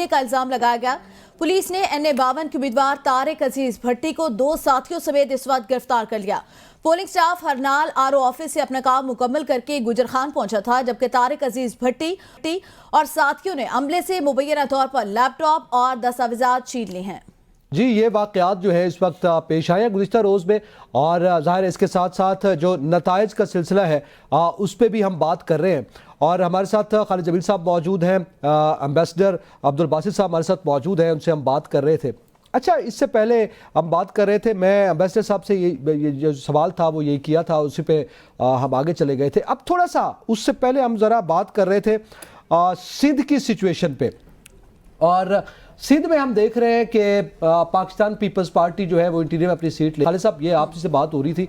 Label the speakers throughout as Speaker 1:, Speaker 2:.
Speaker 1: छीनने का इल्जाम लगाया गया। पुलिस ने NA-52 के उम्मीदवार तारिक अजीज भट्टी को 2 साथियों समेत इस वक्त गिरफ्तार कर लिया। Polling staff Harnal RO office से अपना काम मुकम्मल करके गुजर खान पहुंचा था, जबकि तारिक अजीज भट्टी और साथियों ने अमले से मुबैना तौर पर लैपटॉप और दस्तावेजात छीन लिए हैं।
Speaker 2: जी, ये वाक़यात जो है इस वक्त पेश आए हैं गुज़िश्ता रोज़ में, और ज़ाहिर है इसके साथ साथ जो नताइज का सिलसिला है उस पर भी हम बात कर रहे हैं। और हमारे साथ खालिद जमील साहब मौजूद हैं, एम्बेसडर अब्दुल बासित साहब हमारे साथ मौजूद हैं, उनसे हम बात कर रहे थे। अच्छा, इससे पहले हम बात कर रहे थे, मैं एम्बेसडर साहब से ये जो सवाल था वो यही किया था, उसी पे हम आगे चले गए थे। अब थोड़ा सा उससे पहले हम ज़रा बात कर रहे थे सिंध की सिचुएशन पे। और सिंध में हम देख रहे हैं कि पाकिस्तान पीपल्स पार्टी जो है वो इंटीरियर में अपनी सीट ले। खालिद साहब, ये आपसे बात हो रही थी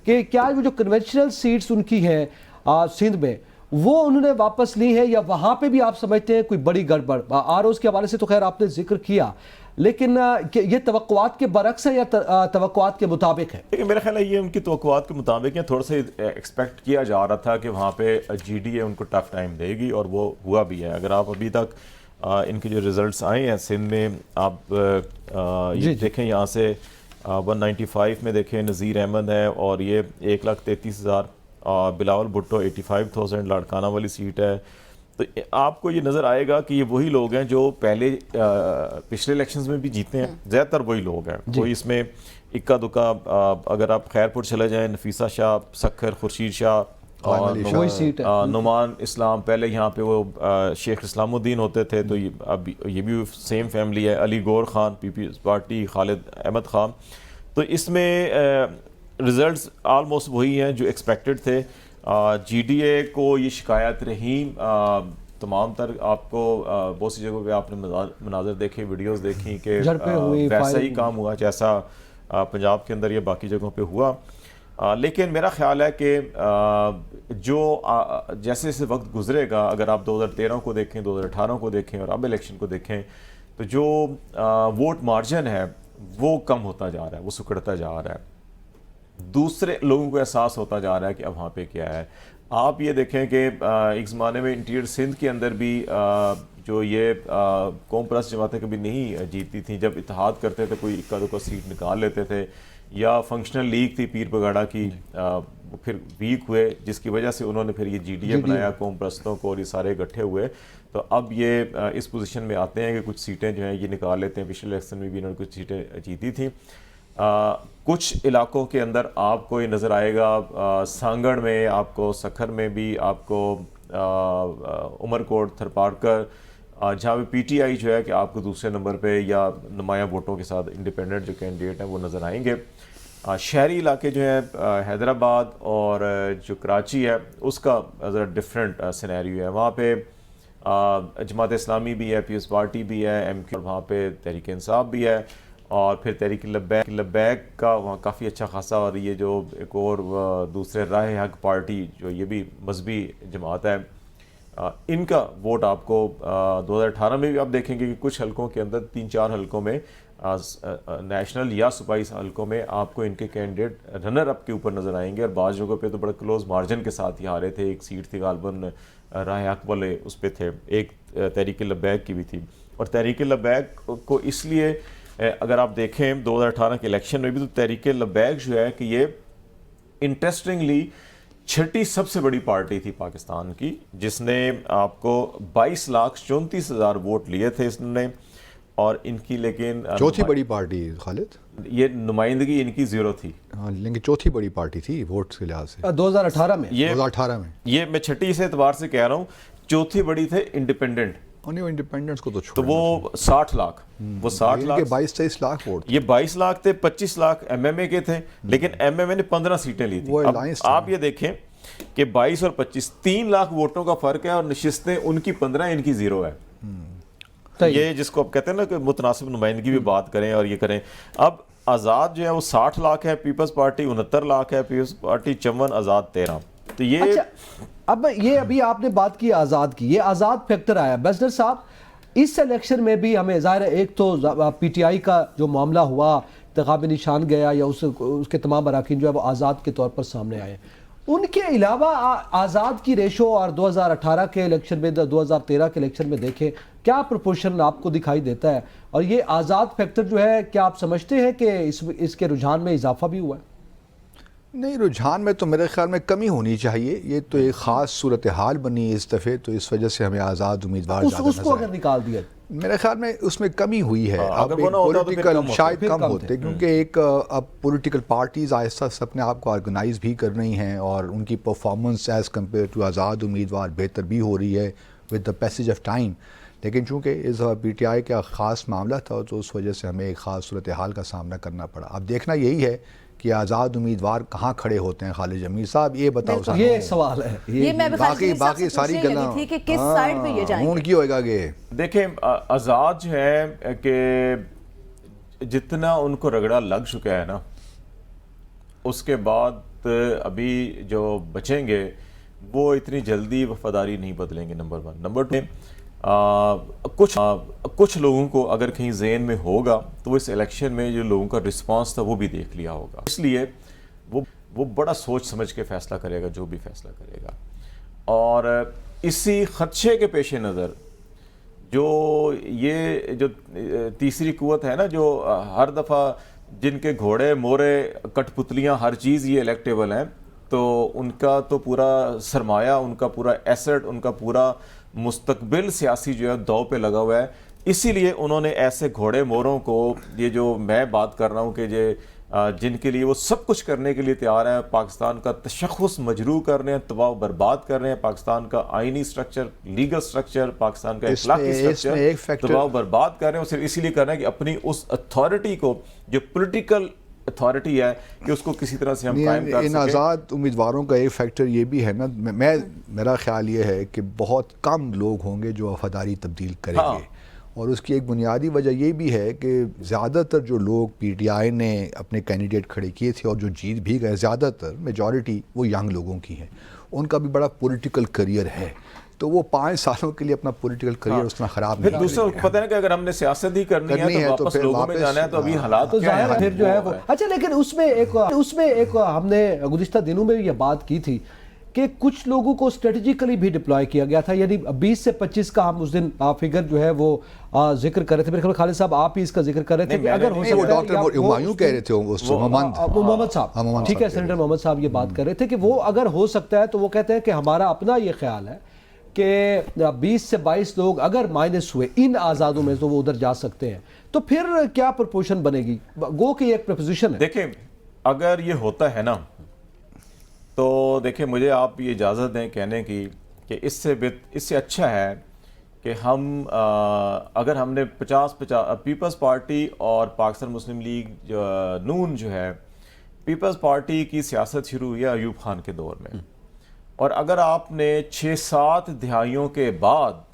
Speaker 2: कि क्या वो जो कन्वेंशनल सीट्स उनकी हैं सिंध में, वो उन्होंने वापस ली है, या वहाँ पे भी आप समझते हैं कोई बड़ी गड़बड़? ROs के हवाले से तो खैर आपने जिक्र किया, लेकिन ये तवक्कुआत के बरक्स है या तवक्कुआत के मुताबिक है?
Speaker 3: लेकिन मेरा ख्याल है ये उनकी तवक्कुआत के मुताबिक है। थोड़ा सा एक्सपेक्ट किया जा रहा था कि वहाँ पे GDA उनको टफ टाइम देगी, और वो हुआ भी है। अगर आप अभी तक इनके जो रिज़ल्ट्स आए हैं सिंध में, आप ये देखें, यहाँ से 195 में देखें नज़ीर अहमद है, और ये 1,33,000। बिलावल भुट्टो 85,000 लाड़काना वाली सीट है। तो आपको ये नज़र आएगा कि ये वही लोग हैं जो पहले पिछले इलेक्शंस में भी जीते हैं, ज़्यादातर वही लोग हैं। कोई इसमें इक्का दुक्का, अगर आप खैरपुर चले जाएँ, नफीसा शाह, सखर, खुर्शीद शाह और नुमान इस्लाम, पहले यहाँ पे वो शेख इस्लामुद्दीन होते थे, तो अब ये भी सेम फैमिली है। अली गौर खान पीपल्स पार्टी, खालिद अहमद खान। तो इसमें रिज़ल्ट्स आलमोस्ट वही हैं जो एक्सपेक्टेड थे। GDA को ये शिकायत रही तमाम तर, आपको बहुत सी जगहों पे आपने मनाज़र देखे, वीडियोस देखी कि वैसा ही काम हुआ जैसा पंजाब के अंदर या बाकी जगहों पे हुआ। लेकिन मेरा ख्याल है कि जो जैसे जैसे वक्त गुजरेगा, अगर आप 2013 को देखें, 2018 को देखें और अब इलेक्शन को देखें, तो जो वोट मार्जिन है वो कम होता जा रहा है, वो सिकुड़ता जा रहा है। दूसरे लोगों को एहसास होता जा रहा है कि अब वहाँ पे क्या है। आप ये देखें कि एक ज़माने में इंटीरियर सिंध के अंदर भी जो ये कौम परस्त जमातें कभी नहीं जीतती थी, जब इत्तेहाद करते थे कोई इक्का दुक्का सीट निकाल लेते थे, या फंक्शनल लीग थी पीर बगाड़ा की, फिर वीक हुए, जिसकी वजह से उन्होंने फिर ये GDA बनाया कौम परस्तों को, और ये सारे इकट्ठे हुए। तो अब ये इस पोजीशन में आते हैं कि कुछ सीटें जो हैं ये निकाल लेते हैं। पिछले इलेक्शन में भी इन्होंने कुछ सीटें जीती थी। कुछ इलाकों के अंदर आपको ये नज़र आएगा, सांगड़ में आपको, सखर में भी आपको, उमरकोट, थरपारकर, जहाँ पे PTI जो है कि आपको दूसरे नंबर पे या नुमाया वोटों के साथ इंडिपेंडेंट जो कैंडिडेट हैं वो नज़र आएंगे। शहरी इलाके जो है हैदराबाद और जो कराची है उसका ज़रा डिफरेंट सिनेरियो है। वहाँ पे जमात इस्लामी भी है, पीपल्स पार्टी भी है, MQ, और वहाँ पे तहरीक इंसाफ भी है, और फिर तहरीक लब्बैक का वहाँ काफ़ी अच्छा खासा। और ये जो एक और दूसरे राह हक पार्टी जो ये भी मजहबी जमात है, इनका वोट आपको 2018 में भी आप देखेंगे कि कुछ हलकों के अंदर 3-4 हलकों में, नेशनल या सूबाई हलकों में आपको इनके कैंडिडेट रनर अप के ऊपर नज़र आएंगे, और बाज़ जगहों पे तो बड़ा क्लोज मार्जिन के साथ ही हारे थे। एक सीट थी गालबन राह हक वाले उस पर थे, एक तहरीक लब्बैक की भी थी। और तहरीक लब्बैक को इसलिए अगर आप देखें 2018 के इलेक्शन में भी, तो तहरीक लब्बैक जो है कि ये इंटरेस्टिंगली छठी सबसे बड़ी पार्टी थी पाकिस्तान की, जिसने आपको 22,34,000 वोट लिए थे इसने, और इनकी लेकिन
Speaker 4: चौथी बड़ी पार्टी खालिद,
Speaker 3: ये नुमाइंदगी इनकी 0 थी।
Speaker 4: हाँ, लेकिन चौथी बड़ी पार्टी थी वोट्स के लिहाज से
Speaker 2: 2018 में।
Speaker 4: 2018 में ये
Speaker 3: मैं छठी से एतबार से कह रहा हूँ, चौथी बड़ी थे इंडिपेंडेंट।
Speaker 4: इंडिपेंडेंस को तो
Speaker 3: तो वो 60 लाख, वो 60 लाख,
Speaker 4: 22-23 लाख वोट,
Speaker 3: ये 22 लाख थे, 25 लाख MMA के थे, लेकिन MMA ने 15 सीटें ली थी। अब आप ये देखें कि 22 और 25, 3 लाख वोटों का फर्क है, और नशिस्तें उनकी 15, इनकी 0 है। तो ये जिसको आप कहते हैं ना कि मुतनासिब नुमाइंदगी भी बात करें और ये करें। अब आज़ाद जो है वो 60 लाख है, पीपल्स पार्टी 69 लाख है, पीपल्स पार्टी 54, आज़ाद 13। तो ये
Speaker 2: अच्छा, अब ये अभी आपने बात की आज़ाद की, ये आज़ाद फैक्टर आया। बेजनर साहब, इस इलेक्शन में भी हमें ज़ाहिर है, एक तो PTI का जो मामला हुआ, इंतखाब निशान गया, या उसके तमाम अराकीन जो है वो आज़ाद के तौर पर सामने आए। उनके अलावा आज़ाद की रेशो और 2018 के इलेक्शन में 2013 के इलेक्शन में देखें क्या प्रोपोर्शन आपको दिखाई देता है, और ये आज़ाद फैक्टर जो है क्या आप समझते हैं कि इसके रुझान में इजाफा भी हुआ है?
Speaker 4: नहीं, रुझान में तो मेरे ख्याल में कमी होनी चाहिए। ये तो एक ख़ास सूरत हाल बनी है इस दफ़े, तो इस वजह से हमें आज़ाद उम्मीदवार
Speaker 2: उसको अगर निकाल दिया
Speaker 4: मेरे ख्याल में उसमें कमी हुई है। अब
Speaker 3: अगर वो ना होता तो फिर
Speaker 4: पॉलिटिकल
Speaker 3: कम
Speaker 4: शायद
Speaker 2: होते,
Speaker 4: कम
Speaker 2: फिर
Speaker 4: होते, क्योंकि एक अब पॉलिटिकल पार्टीज़ आहिस्ता से अपने आप को ऑर्गेनाइज भी कर रही हैं और उनकी परफॉर्मेंस एज़ कम्पेयर टू आज़ाद उम्मीदवार बेहतर भी हो रही है with the passage of time. लेकिन चूँकि इस PTI का ख़ास मामला था तो उस वजह से हमें एक ख़ास सूरत हाल का सामना करना पड़ा। अब देखना यही है कि आज़ाद उम्मीदवार कहाँ खड़े होते हैं। खालिद जमील साहब ये बताओ साहब,
Speaker 2: ये सवाल है,
Speaker 1: ये मैं
Speaker 4: बाकी सारी गल्लां
Speaker 1: थी कि किस साइड पे ये जाएंगे।
Speaker 4: हूं की होएगा कि
Speaker 3: देखें आज़ाद जो है कि जितना उनको रगड़ा लग चुका है ना, उसके बाद अभी जो बचेंगे वो इतनी जल्दी वफादारी नहीं बदलेंगे, नंबर 1। नंबर 2, कुछ लोगों को अगर कहीं ज़हन में होगा तो इस इलेक्शन में जो लोगों का रिस्पांस था वो भी देख लिया होगा, इसलिए वो बड़ा सोच समझ के फ़ैसला करेगा जो भी फ़ैसला करेगा। और इसी खदशे के पेश नज़र जो तीसरी कुव्वत है ना, जो हर दफ़ा जिनके घोड़े मोरे कठपुतलियाँ हर चीज़ ये इलेक्टेबल हैं, तो उनका तो पूरा सरमाया, उनका पूरा एसेट, उनका पूरा मुस्तकबिल सियासी जो है दाव पे लगा हुआ है। इसीलिए उन्होंने ऐसे घोड़े मोरों को, ये जो मैं बात कर रहा हूँ कि जिनके लिए वो सब कुछ करने के लिए तैयार हैं, पाकिस्तान का तशख़्ख़ुस मजरू कर रहे हैं, तबाह बर्बाद कर रहे हैं, पाकिस्तान का आइनी स्ट्रक्चर, लीगल स्ट्रक्चर, पाकिस्तान का इखलाकी स्ट्रक्चर तबाह बर्बाद कर रहे हैं। और सिर्फ इसीलिए कर रहे हैं कि अपनी उस अथॉरिटी को, जो पोलिटिकल अथॉरिटी है, कि उसको किसी तरह से हम कायम कर सकें।
Speaker 4: इन आज़ाद उम्मीदवारों का एक फैक्टर ये भी है ना, मेरा ख्याल ये है कि बहुत कम लोग होंगे जो वफादारी तब्दील करेंगे। हाँ। और उसकी एक बुनियादी वजह ये भी है कि ज़्यादातर जो लोग PTI ने अपने कैंडिडेट खड़े किए थे और जो जीत भी गए, ज़्यादातर मेजॉरिटी वो यंग लोगों की है, उनका भी बड़ा पॉलिटिकल करियर है, तो वो 5 सालों के लिए अपना पॉलिटिकल करियर उसमें ख़राब नहीं।
Speaker 3: दूसरा पता है कि अगर हमने सियासत ही करनी है तो वापस लोगों में जाना है, तो अभी हालात
Speaker 2: तो ज़ाहिर फिर जो है वो अच्छा। लेकिन उसमें एक हमने गुज़िश्ता दिनों में ये बात की थी कि कुछ लोगों को स्ट्रेटजिकली भी डिप्लॉय किया गया था, यानी 20 से 25 का हम उस दिन फिगर जो है वो जिक्र कर रहे थे। मेरे ख्याल खालिद साहब आप ही इसका जिक्र कर रहे थे कि अगर हो सकता है,
Speaker 4: डॉक्टर हुमायूं कह रहे थे,
Speaker 2: मोहम्मद साहब, ठीक है, सेनेटर मोहम्मद साहब ये बात कर रहे थे कि वो अगर हो सकता है, तो वो कहते हैं कि हमारा अपना ये ख्याल है कि 20 से 22 लोग अगर माइनस हुए इन आज़ादों में तो वो उधर जा सकते हैं, तो फिर क्या प्रोपोर्शन बनेगी? गो की एक प्रपोजिशन है।
Speaker 3: देखें, अगर ये होता है ना, तो देखिए मुझे आप ये इजाज़त दें कहने की कि इससे अच्छा है कि हम अगर हमने 50 पीपल्स पार्टी और पाकिस्तान मुस्लिम लीग नून जो है, पीपल्स पार्टी की सियासत शुरू हुई है अयूब खान के दौर में, और अगर आपने 6-7 दिहाइयों के बाद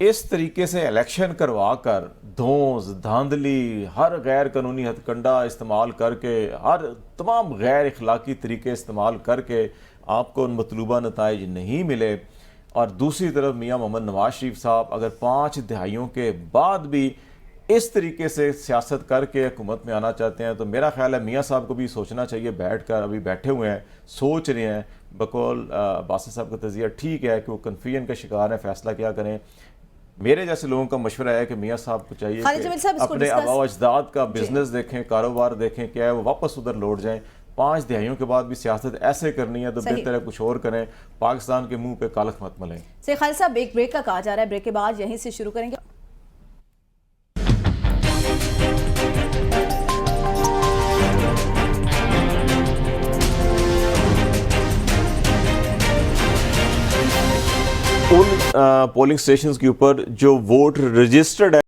Speaker 3: इस तरीके से इलेक्शन करवा कर धौंस धांधली, हर गैर कानूनी हथकंडा इस्तेमाल करके, हर तमाम गैर इखलाकी तरीके इस्तेमाल करके आपको उन मतलूबा नताइज नहीं मिले, और दूसरी तरफ मियाँ मोहम्मद नवाज शरीफ साहब अगर 5 दिहाइयों के बाद भी इस तरीके से सियासत करके हुकूमत में आना चाहते हैं, तो मेरा ख्याल है मियाँ साहब को भी सोचना चाहिए, बैठ कर अभी बैठे हुए हैं, सोच रहे हैं। बकौल बासित साहब का तज़िया ठीक है कि वो कन्फ्यूजन का शिकार है, फैसला क्या करें। मेरे जैसे लोगों का मशवरा है कि मियाँ साहब को चाहिए कि अपने आबा अजदाद का बिजनेस देखें, कारोबार देखें, क्या है वो वापस उधर लौट जाएं। 5 दिहाइयों के बाद भी सियासत ऐसे करनी है तो बेहतर है कुछ और करें, पाकिस्तान के मुंह पे कालख मत मलें।
Speaker 1: खालिद साहब, एक ब्रेक का कहा जा रहा है, ब्रेक के बाद यहीं से शुरू करेंगे।
Speaker 3: उन पोलिंग स्टेशंस के ऊपर जो वोट रजिस्टर्ड है